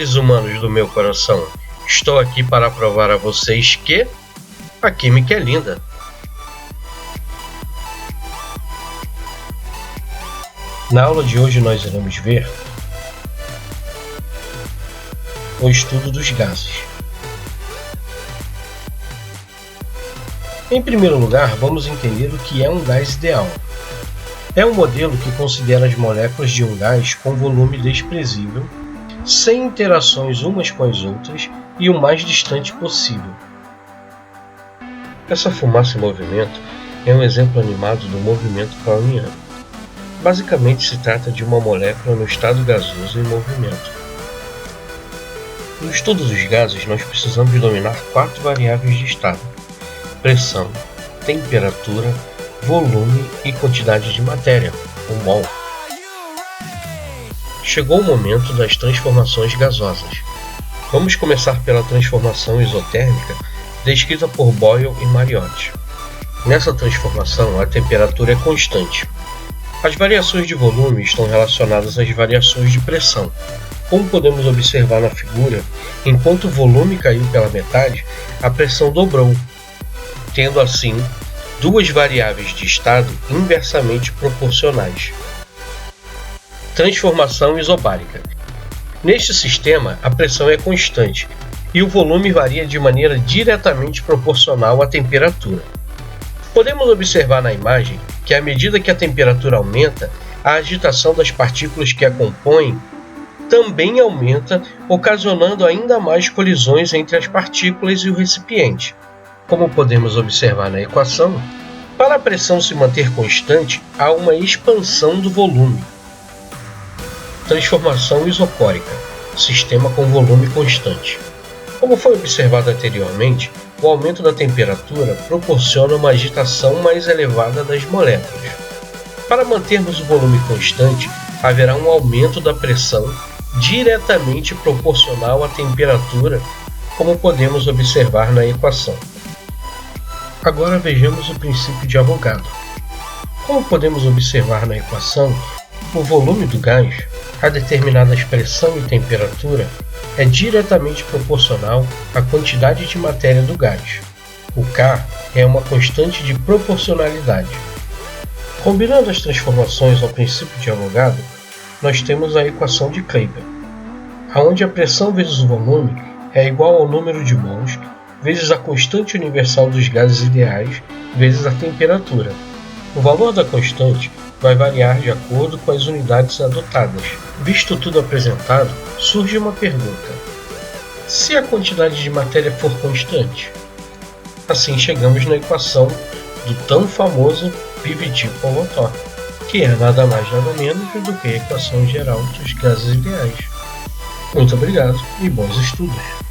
seres humanos do meu coração, estou aqui para provar a vocês que a química é linda. Na aula de hoje nós iremos ver o estudo dos gases. Em primeiro lugar, vamos entender o que é um gás ideal. É um modelo que considera as moléculas de um gás com volume desprezível, sem interações umas com as outras e o mais distante possível. Essa fumaça em movimento é um exemplo animado do movimento browniano. Basicamente se trata de uma molécula no estado gasoso em movimento. No estudo dos gases, nós precisamos dominar 4 variáveis de estado: pressão, temperatura, volume e quantidade de matéria, o mol. Chegou o momento das transformações gasosas. Vamos começar pela transformação isotérmica descrita por Boyle e Mariotti. Nessa transformação, a temperatura é constante. As variações de volume estão relacionadas às variações de pressão. Como podemos observar na figura, enquanto o volume caiu pela metade, a pressão dobrou, tendo assim duas variáveis de estado inversamente proporcionais. Transformação isobárica. Neste sistema, a pressão é constante e o volume varia de maneira diretamente proporcional à temperatura. Podemos observar na imagem que, à medida que a temperatura aumenta, a agitação das partículas que a compõem também aumenta, ocasionando ainda mais colisões entre as partículas e o recipiente. Como podemos observar na equação, para a pressão se manter constante, há uma expansão do volume. Transformação isocórica, sistema com volume constante. Como foi observado anteriormente, o aumento da temperatura proporciona uma agitação mais elevada das moléculas. Para mantermos o volume constante, haverá um aumento da pressão diretamente proporcional à temperatura, como podemos observar na equação. Agora vejamos o princípio de Avogadro. Como podemos observar na equação, o volume do gás, a determinadas pressão e temperatura, é diretamente proporcional à quantidade de matéria do gás. O K é uma constante de proporcionalidade. Combinando as transformações ao princípio de Avogadro, nós temos a equação de Kleiber, onde a pressão vezes o volume é igual ao número de mols vezes a constante universal dos gases ideais vezes a temperatura. O valor da constante vai variar de acordo com as unidades adotadas. Visto tudo apresentado, surge uma pergunta: se a quantidade de matéria for constante? Assim chegamos na equação do tão famoso Pivot-Polotok, que é nada mais nada menos do que a equação geral dos gases ideais. Muito obrigado e bons estudos!